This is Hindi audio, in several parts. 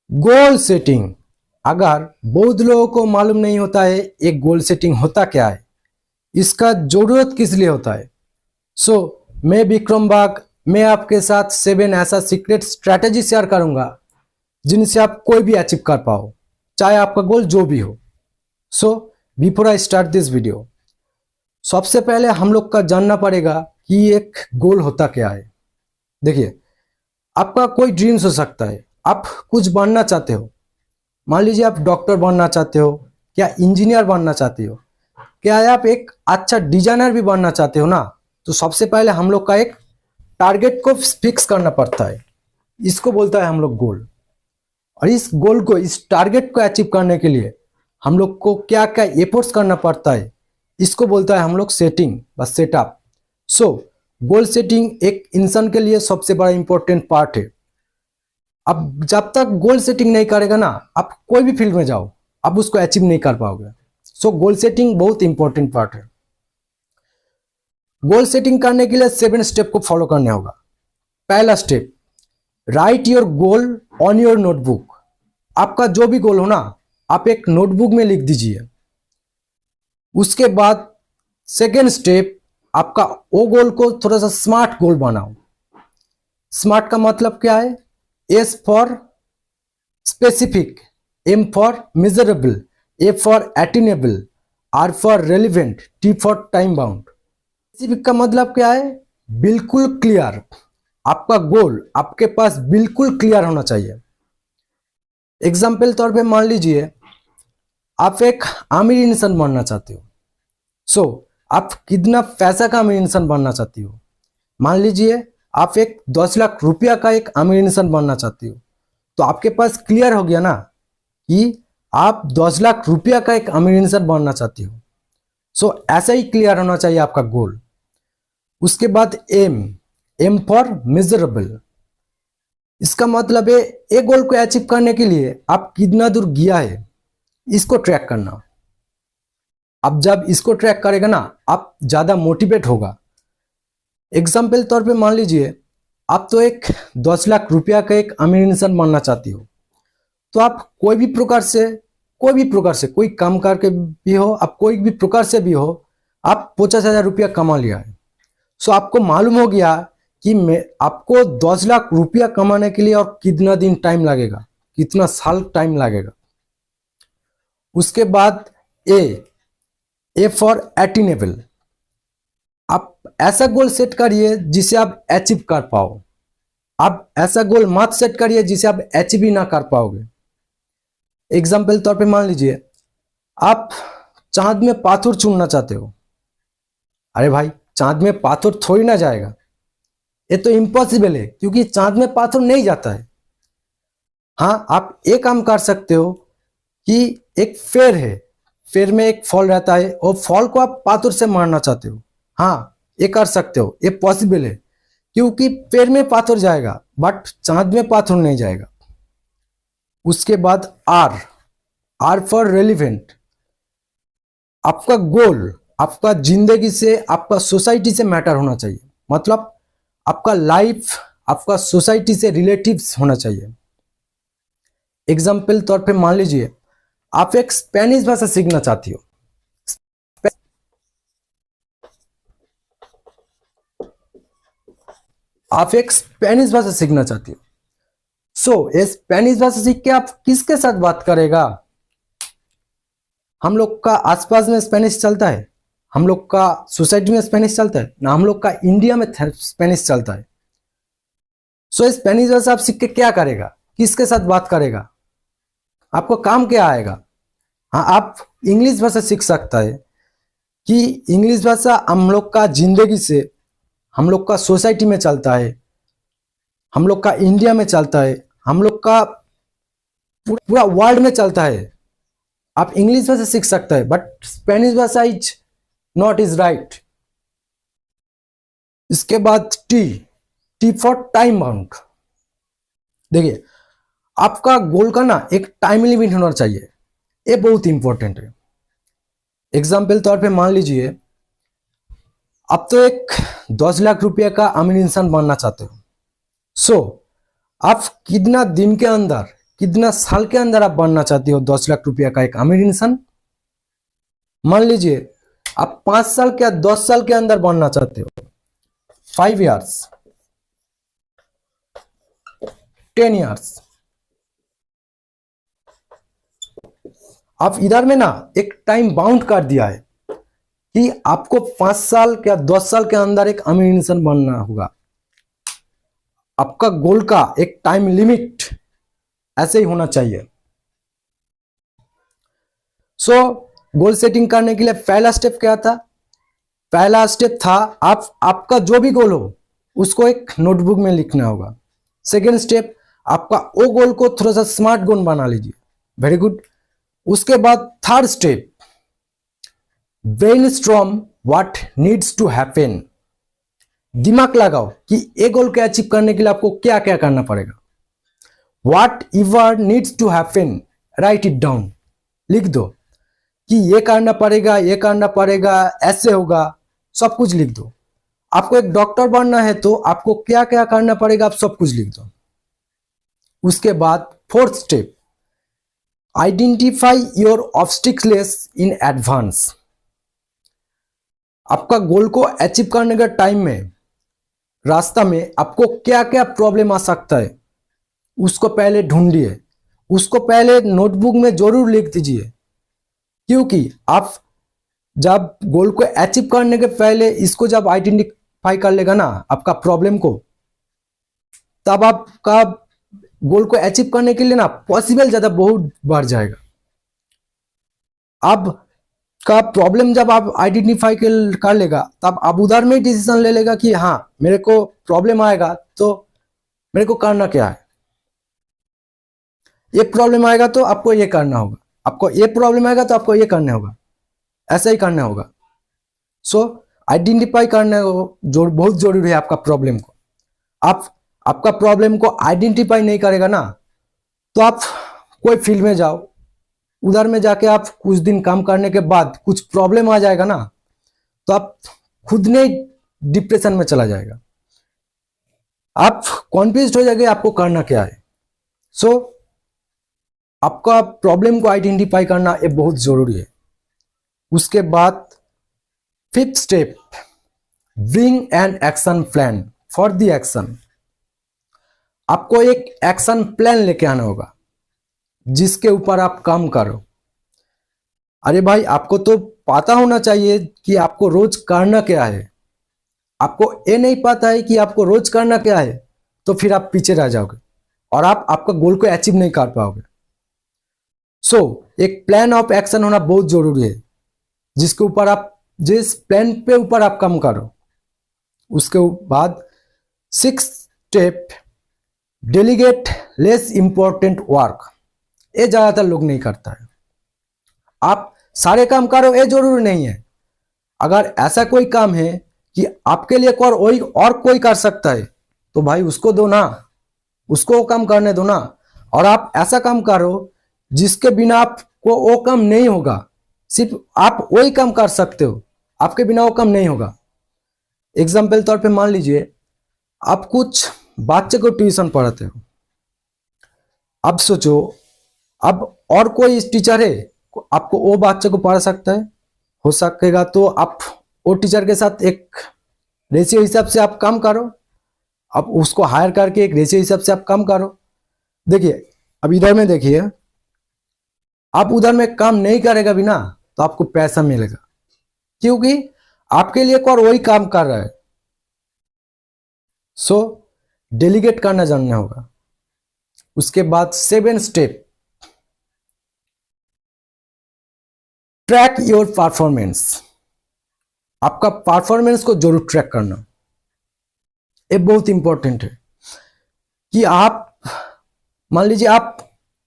Goal setting. अगर बहुत लोगों को मालूम नहीं होता है एक गोल सेटिंग होता क्या है, इसका जरूरत किस लिए होता है। मैं विक्रम बाग, मैं आपके साथ 7 ऐसा सीक्रेट स्ट्रैटेजी शेयर करूंगा जिनसे आप कोई भी अचीव कर पाओ, चाहे आपका गोल जो भी हो। Before I start this video, सबसे पहले हम लोग का जानना पड़ेगा कि एक गोल होता क्या है। देखिए, आपका कोई ड्रीम्स हो सकता है, आप कुछ बनना चाहते हो। मान लीजिए आप डॉक्टर बनना चाहते हो, क्या इंजीनियर बनना चाहते हो, क्या आप एक अच्छा डिजाइनर भी बनना चाहते हो ना। तो सबसे पहले हम लोग का एक टारगेट को फिक्स करना पड़ता है, इसको बोलता है हम लोग गोल। और इस गोल को, इस टारगेट को अचीव करने के लिए हम लोग को क्या क्या एफर्ट्स करना पड़ता है, इसको बोलता है हम लोग सेटिंग व सेटअप। गोल सेटिंग एक इंसान के लिए सबसे बड़ा इंपॉर्टेंट पार्ट है। अब जब तक गोल सेटिंग नहीं करेगा ना, आप कोई भी फील्ड में जाओ, आप उसको अचीव नहीं कर पाओगे। गोल सेटिंग बहुत इंपॉर्टेंट पार्ट है। गोल सेटिंग करने के लिए 7 स्टेप को फॉलो करना होगा। पहला step, right your goal on your notebook. आपका जो भी गोल हो ना, आप एक नोटबुक में लिख दीजिए। उसके बाद सेकेंड स्टेप, आपका वो गोल को थोड़ा सा स्मार्ट गोल बनाओ। स्मार्ट का मतलब क्या है? S for specific, M for measurable, A for attainable, R for relevant, T for time bound. Specific का मतलब क्या है? बिल्कुल क्लियर। आपका गोल आपके पास बिल्कुल क्लियर होना चाहिए। एग्जाम्पल तौर पे मान लीजिए आप एक अमीर इंसान बनना चाहते हो। आप कितना पैसा का अमीर इंसान बनना चाहती हो? मान लीजिए आप एक 10 लाख रुपया का एक अमीर इंसान बनना चाहती हो, तो आपके पास क्लियर हो गया ना कि आप 10 लाख रुपया का एक अमीर इंसान बनना चाहती हो। ऐसा ही क्लियर होना चाहिए आपका गोल। उसके बाद एम फॉर मेजरेबल। इसका मतलब है एक गोल को अचीव करने के लिए आप कितना दूर गया है, इसको ट्रैक करना। अब जब इसको ट्रैक करेगा ना, आप ज्यादा मोटिवेट होगा। एग्जाम्पल तौर पे मान लीजिए आप तो एक 10 लाख रुपया का एक अमीर इंसान बनना चाहती हो, तो आप कोई भी प्रकार से कोई काम करके भी हो, आप कोई भी प्रकार से भी हो, आप 50,000 रुपया कमा लिया है। आपको मालूम हो गया कि आपको 10 लाख रुपया कमाने के लिए और कितना दिन टाइम लगेगा, कितना साल टाइम लगेगा। उसके बाद ए फॉर अटेनेबल। आप ऐसा गोल सेट करिए जिसे आप अचीव कर पाओ। आप ऐसा गोल मत सेट करिए जिसे आप अचीव ही ना कर पाओगे। एग्जाम्पल तौर पे मान लीजिए आप चांद में पाथर चुनना चाहते हो। अरे भाई, चांद में पाथर थोड़ी ना जाएगा, ये तो इम्पॉसिबल है, क्योंकि चांद में पाथर नहीं जाता है। हाँ, आप एक काम कर सकते हो कि एक फेर है, फेर में एक फल रहता है, और फल को आप पाथर से मारना चाहते हो। हाँ, ये कर सकते हो, ये पॉसिबल है, क्योंकि पेड़ में पाथर जाएगा बट चांद में पाथर नहीं जाएगा। उसके बाद आर फॉर रेलिवेंट। आपका गोल आपका जिंदगी से, आपका सोसाइटी से मैटर होना चाहिए। मतलब आपका लाइफ आपका सोसाइटी से रिलेटिव्स होना चाहिए। एग्जाम्पल तौर पे मान लीजिए आप एक स्पेनिश भाषा सीखना चाहती हो। आप एक स्पेनिश भाषा सीखना चाहती हो। ये स्पेनिश भाषा सीख के आप किसके साथ बात करेगा? हम लोग का आसपास में स्पेनिश चलता है, हम लोग का सोसाइटी में स्पेनिश चलता है ना, हम लोग का इंडिया में स्पेनिश चलता है। स्पेनिश भाषा आप सीख के क्या करेगा, किसके साथ बात करेगा, आपको काम क्या आएगा? हाँ, आप इंग्लिश भाषा सीख सकता है कि इंग्लिश भाषा हम लोग का जिंदगी से, हम लोग का सोसाइटी में चलता है, हम लोग का इंडिया में चलता है, हम लोग का पूरा वर्ल्ड में चलता है। आप इंग्लिश भाषा सीख सकता है, बट स्पेनिश भाषा इज नॉट इज राइट। इसके बाद टी फॉर टाइम बाउंड। देखिए, आपका गोल का ना एक टाइम लिमिट होना चाहिए, ये बहुत इंपॉर्टेंट है। एग्जाम्पल तौर पे मान लीजिए आप तो एक 10 लाख रुपया का अमीर इंसान बनना चाहते हो। आप कितना दिन के अंदर कितना साल के अंदर आप बनना चाहते हो 10 लाख रुपया का एक अमीर इंसान। मान लीजिए आप 5 साल या 10 साल के अंदर बनना चाहते हो, 5 years, 10 years। आप इधर में ना एक टाइम बाउंड कर दिया है कि आपको 5 साल या 10 साल के अंदर एक अमीर इंसान बनना होगा। आपका गोल का एक टाइम लिमिट ऐसे ही होना चाहिए। सो गोल सेटिंग करने के लिए पहला स्टेप क्या था? पहला स्टेप था आपका जो भी गोल हो उसको एक नोटबुक में लिखना होगा। सेकेंड स्टेप, आपका वो गोल को थोड़ा सा स्मार्ट गोल बना लीजिए। Very good. उसके बाद third step, brainstorm what needs to happen. दिमाग लगाओ कि ये गोल को अचीव करने के लिए आपको क्या क्या करना पड़ेगा। Whatever needs to happen, write it down, लिख दो कि ये करना पड़ेगा, ये करना पड़ेगा, ऐसे होगा, सब कुछ लिख दो। आपको एक डॉक्टर बनना है तो आपको क्या क्या करना पड़ेगा आप सब कुछ लिख दो। उसके बाद fourth step, identify your obstacles in advance. आपका गोल को अचीव करने के टाइम में रास्ता में आपको क्या क्या प्रॉब्लम आ सकता है उसको पहले ढूंढिए, उसको पहले नोटबुक में जरूर लिख दीजिए। क्योंकि आप जब गोल को अचीव करने के पहले इसको जब आइडेंटिफाई कर लेगा ना आपका प्रॉब्लम को, तब आपका गोल को अचीव करने के लिए ना पॉसिबल ज्यादा बहुत बढ़ जाएगा। अब का प्रॉब्लम जब आप आइडेंटिफाई कर लेगा तब आप उधर में डिसीजन ले लेगा कि हाँ मेरे को प्रॉब्लम आएगा तो मेरे को करना क्या है। ये प्रॉब्लम आएगा तो आपको ये करना होगा, आपको ये प्रॉब्लम आएगा तो आपको ये करना होगा, ऐसा ही करना होगा। सो आइडेंटिफाई करना बहुत जरूरी है आपका प्रॉब्लम को। आप आपका प्रॉब्लम को आइडेंटिफाई नहीं करेगा ना तो आप कोई फील्ड में जाओ, उधर में जाके आप कुछ दिन काम करने के बाद कुछ प्रॉब्लम आ जाएगा ना तो आप खुद ने डिप्रेशन में चला जाएगा, आप कॉन्फ्यूज हो जाएंगे आपको करना क्या है। सो आपका प्रॉब्लम को आइडेंटिफाई करना ये बहुत जरूरी है। उसके बाद fifth step, bring an action plan for the action. आपको एक एक्शन प्लान लेके आना होगा जिसके ऊपर आप काम करो। अरे भाई आपको तो पता होना चाहिए कि आपको रोज करना क्या है। आपको ये नहीं पता है कि आपको रोज करना क्या है तो फिर आप पीछे रह जाओगे और आप आपका गोल को अचीव नहीं कर पाओगे। सो एक प्लान ऑफ एक्शन होना बहुत जरूरी है जिसके ऊपर आप जिस प्लान पे ऊपर आप काम करो। उसके बाद six step, delegate less important work. ये ज्यादातर लोग नहीं करता है। आप सारे काम करो ये जरूरी नहीं है। अगर ऐसा कोई काम है कि आपके लिए और कोई कर सकता है तो भाई उसको दो ना, उसको वो काम करने दो ना। और आप ऐसा काम करो जिसके बिना आपको वो काम नहीं होगा, सिर्फ आप वही काम कर सकते हो, आपके बिना वो काम नहीं होगा। एग्जाम्पल तौर पे मान लीजिए आप कुछ बच्चे को ट्यूशन पढ़ाते हो। अब सोचो अब और कोई टीचर है आपको वो बच्चे को पढ़ा सकता है, हो सकेगा तो आप वो टीचर के साथ एक रेशियो हिसाब से आप काम करो, आप उसको हायर करके एक रेशियो हिसाब से आप काम करो। देखिए अब इधर में देखिए, आप उधर में काम नहीं करेगा भी ना तो आपको पैसा मिलेगा क्योंकि आपके लिए और वही काम कर रहा है। सो डेलीगेट करना जानना होगा। उसके बाद 7 स्टेप, ट्रैक योर परफॉर्मेंस। आपका परफॉर्मेंस को जरूर ट्रैक करना, ये बहुत इंपॉर्टेंट है कि आप मान लीजिए आप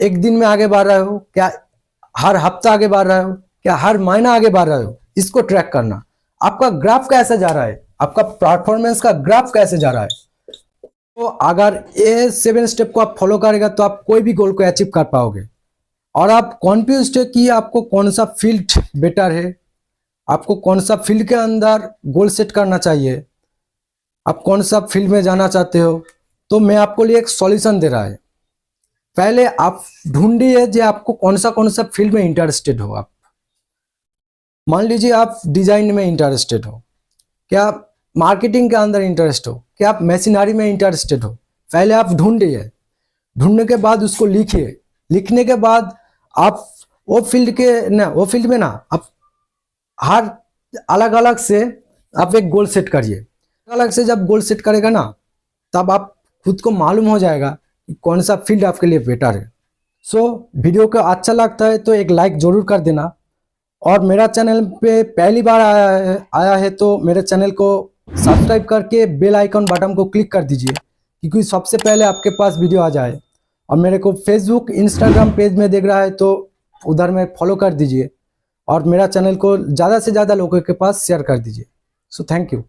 एक दिन में आगे बढ़ रहे हो क्या, हर हफ्ता आगे बढ़ रहे हो क्या, हर महीना आगे बढ़ रहे हो, इसको ट्रैक करना। आपका ग्राफ कैसे जा रहा है, आपका परफॉर्मेंस का ग्राफ कैसे जा रहा है। तो अगर ये 7 स्टेप को आप फॉलो करेगा तो आप कोई भी गोल को अचीव कर पाओगे। और आप कॉन्फ्यूज है कि आपको कौन सा फील्ड बेटर है, आपको कौन सा फील्ड के अंदर गोल सेट करना चाहिए, आप कौन सा फील्ड में जाना चाहते हो, तो मैं आपको लिए एक सॉल्यूशन दे रहा है। पहले आप ढूंढिए जो आपको कौन सा फील्ड में इंटरेस्टेड हो। आप मान लीजिए आप डिजाइन में इंटरेस्टेड हो, क्या आप मार्केटिंग के अंदर इंटरेस्ट हो, क्या आप मशीनरी में इंटरेस्टेड हो। पहले आप ढूंढिए, ढूंढने के बाद उसको लिखिए, लिखने के बाद आप वो फील्ड में ना आप हर अलग अलग से आप एक गोल सेट करिए। अलग से जब गोल सेट करेगा ना, तब आप खुद को मालूम हो जाएगा कि कौन सा फील्ड आपके लिए बेटर है। वीडियो को अच्छा लगता है तो एक लाइक जरूर कर देना, और मेरा चैनल पे पहली बार आया है तो मेरे चैनल को सब्सक्राइब करके बेल आइकन बटन को क्लिक कर दीजिए, क्योंकि सबसे पहले आपके पास वीडियो आ जाए। और मेरे को फेसबुक इंस्टाग्राम पेज में देख रहा है तो उधर में फॉलो कर दीजिए, और मेरा चैनल को ज़्यादा से ज़्यादा लोगों के पास शेयर कर दीजिए। Thank you.